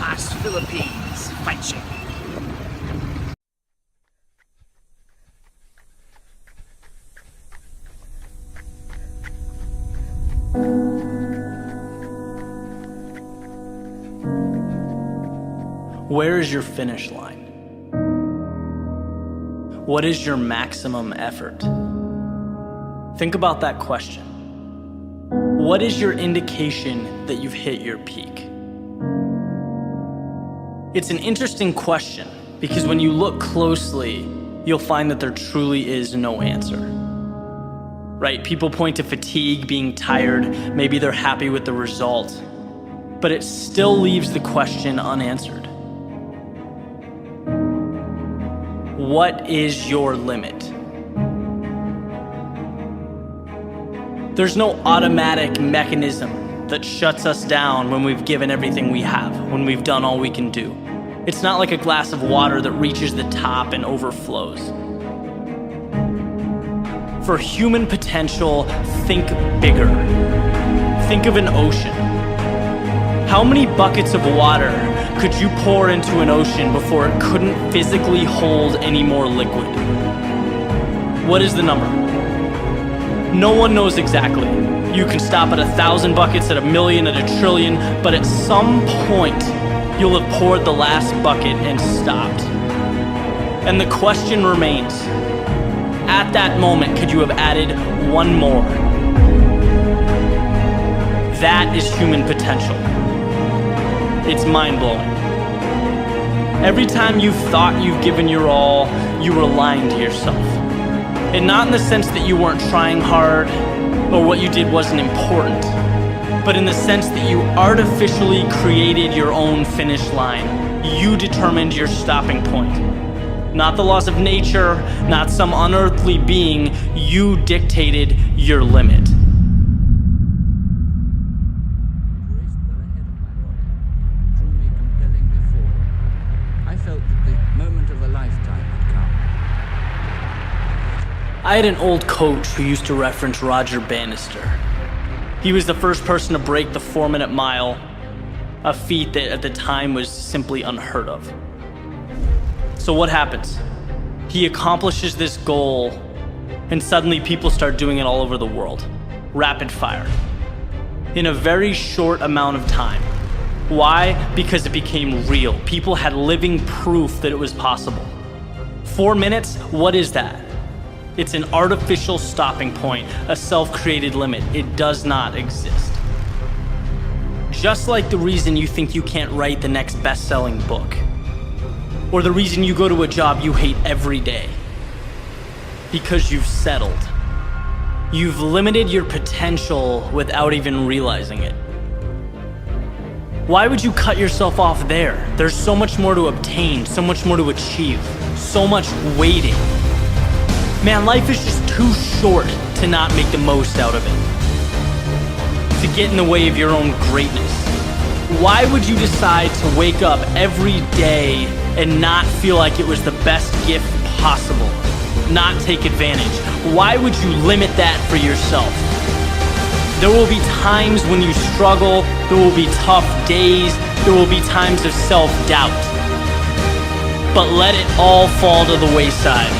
Roxas Philippines, FightShape. Where is your finish line? What is your maximum effort? Think about that question. What is your indication that you've hit your peak? It's an interesting question because when you look closely, you'll find that there truly is no answer. Right? People point to fatigue, being tired, maybe they're happy with the result, but it still leaves the question unanswered. What is your limit? There's no automatic mechanism that shuts us down when we've given everything we have, when we've done all we can do. It's not like a glass of water that reaches the top and overflows. For human potential, think bigger. Think of an ocean. How many buckets of water could you pour into an ocean before it couldn't physically hold any more liquid? What is the number? No one knows exactly. You can stop at 1,000 buckets, at 1,000,000, at 1,000,000,000, but at some point, you'll have poured the last bucket and stopped. And the question remains, at that moment, could you have added one more? That is human potential. It's mind-blowing. Every time you've thought you've given your all, you were lying to yourself. And not in the sense that you weren't trying hard or what you did wasn't important, but in the sense that you artificially created your own finish line. You determined your stopping point. Not the laws of nature, not some unearthly being. You dictated your limit. I had an old coach who used to reference Roger Bannister. He was the first person to break the 4-minute mile, a feat that at the time was simply unheard of. So what happens? He accomplishes this goal, and suddenly people start doing it all over the world. Rapid fire. In a very short amount of time. Why? Because it became real. People had living proof that it was possible. 4 minutes, what is that? It's an artificial stopping point, a self-created limit. It does not exist. Just like the reason you think you can't write the next best-selling book, or the reason you go to a job you hate every day, because you've settled. You've limited your potential without even realizing it. Why would you cut yourself off there? There's so much more to obtain, so much more to achieve, so much waiting. Man, life is just too short to not make the most out of it. To get in the way of your own greatness. Why would you decide to wake up every day and not feel like it was the best gift possible? Not take advantage? Why would you limit that for yourself? There will be times when you struggle, there will be tough days, there will be times of self-doubt. But let it all fall to the wayside.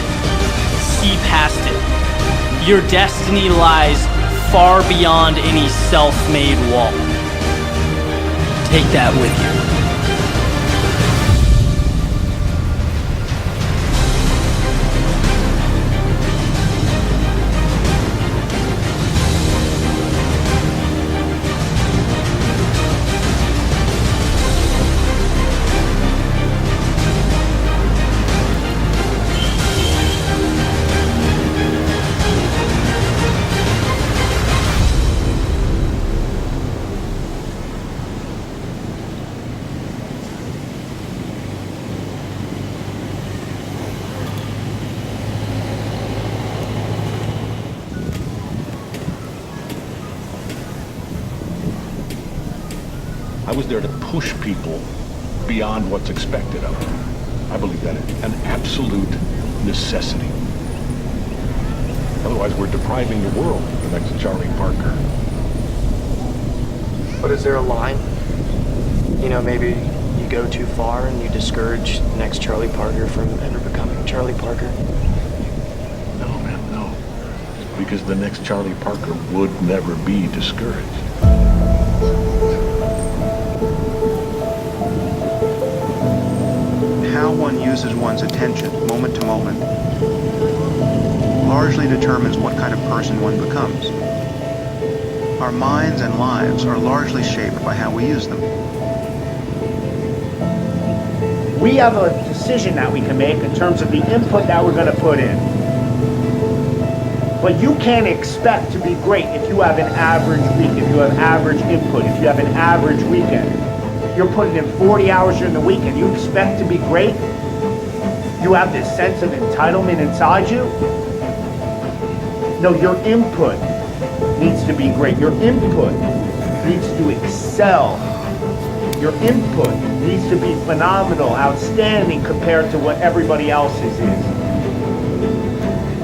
See past it. Your destiny lies far beyond any self-made wall. Take that with you. I was there to push people beyond what's expected of them. I believe that is an absolute necessity. Otherwise, we're depriving the world of the next Charlie Parker. But is there a line? You know, maybe you go too far and you discourage the next Charlie Parker from ever becoming Charlie Parker? No, man, no. Because the next Charlie Parker would never be discouraged. How one uses one's attention, moment to moment, largely determines what kind of person one becomes. Our minds and lives are largely shaped by how we use them. We have a decision that we can make in terms of the input that we're going to put in. But you can't expect to be great if you have an average week, if you have average input, if you have an average weekend. You're putting in 40 hours during the week and you expect to be great? You have this sense of entitlement inside you? No, your input needs to be great. Your input needs to excel. Your input needs to be phenomenal, outstanding compared to what everybody else's is.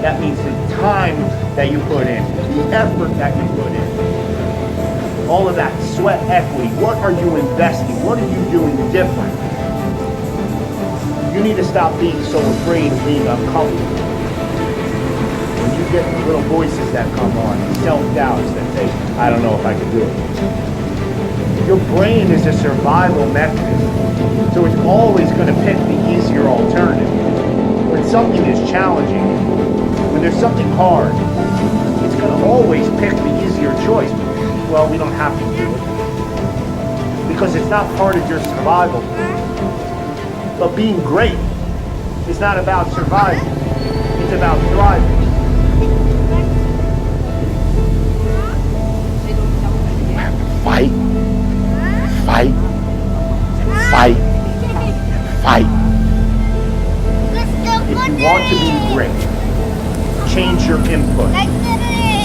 That means the time that you put in, the effort that you put in, all of that sweat equity. What are you investing? What are you doing different? You need to stop being so afraid of being uncomfortable. When you get the little voices that come on, self-doubts that say, I don't know if I can do it. Your brain is a survival mechanism, so it's always going to pick the easier alternative. When something is challenging, when there's something hard, it's going to always pick the easier choice. Well, we don't have to do it, because it's not part of your survival. But being great is not about surviving, it's about thriving. Fight, fight, fight, fight. If you want to be great, change your input.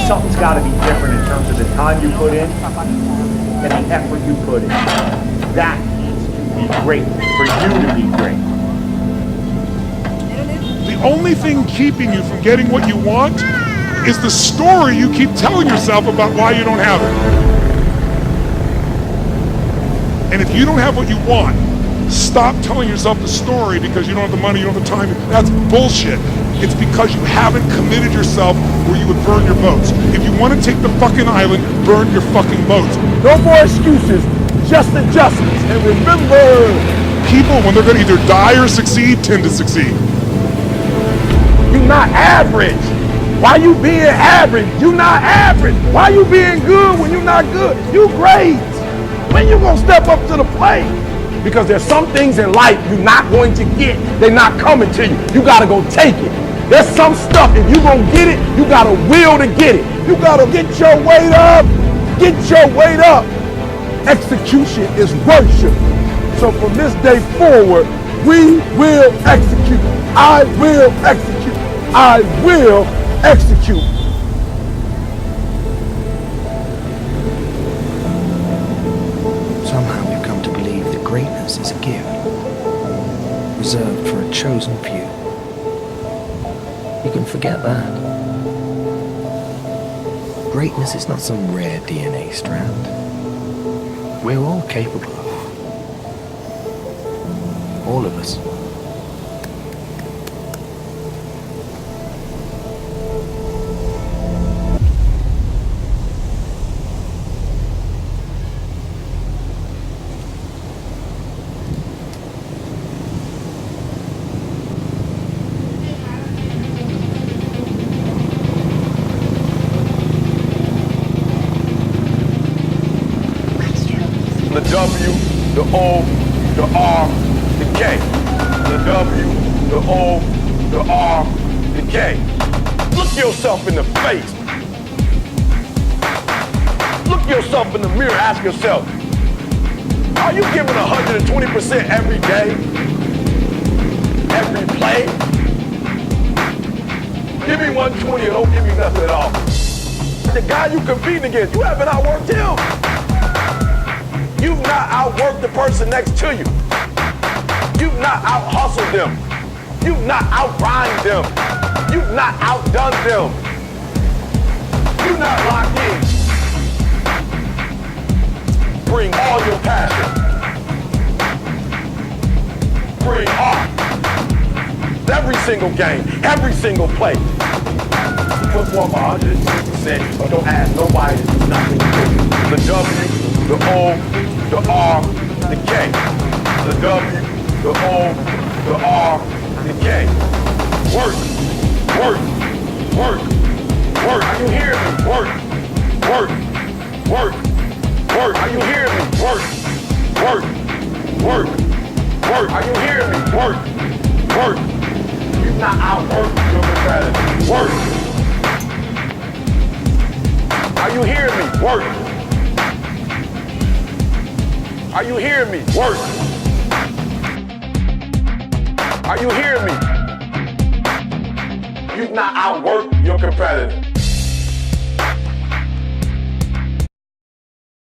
Something's got to be different in terms of the time you put in and the effort you put in. That needs to be great for you to be great. The only thing keeping you from getting what you want is the story you keep telling yourself about why you don't have it. And if you don't have what you want, stop telling yourself the story because you don't have the money, you don't have the time. That's bullshit. It's because you haven't committed yourself where you would burn your boats. If you want to take the fucking island, burn your fucking boats. No more excuses, just adjustments. And remember, People, when they're going to either die or succeed, tend to succeed. you're not average. Why you being average? You not average. Why you being good when you're not good? You great. When you gonna step up to the plate? Because there's some things in life you're not going to get. They're not coming to you. You gotta go take it. There's some stuff, if you gonna get it, you gotta will to get it. You gotta get your weight up. Get your weight up. Execution is worship. So from this day forward, we will execute. I will execute. I will execute. Somehow we've come to believe that greatness is a gift, reserved for a chosen few. You can forget that. Greatness is not some rare DNA strand. We're all capable of it. All of us. The W, the O, the R, the K. The W, the O, the R, the K. Look yourself in the face. Look yourself in the mirror, ask yourself, are you giving 120% every day? Every play? Give me 120 or don't give me nothing at all. The guy you competing against, you haven't outworked him. You've not outworked the person next to you. You've not out-hustled them. You've not out-grind them. You've not outdone them. You're not locked in. Bring all your passion. bring art. Every single game, every single play. Perform 110%, but don't ask nobody to do nothing. The W, the O, the R, the K. The W, the O, the R, the K. Work, work, work, work. Are you hearing me? Work, work, work, work. Are you hearing me? Work, work, work, work. Are you hearing me? Work, work. You not outwork your competitor. Work. Are you hearing me? Work. Are you hearing me? Work. Are you hearing me? You not outwork your competitor.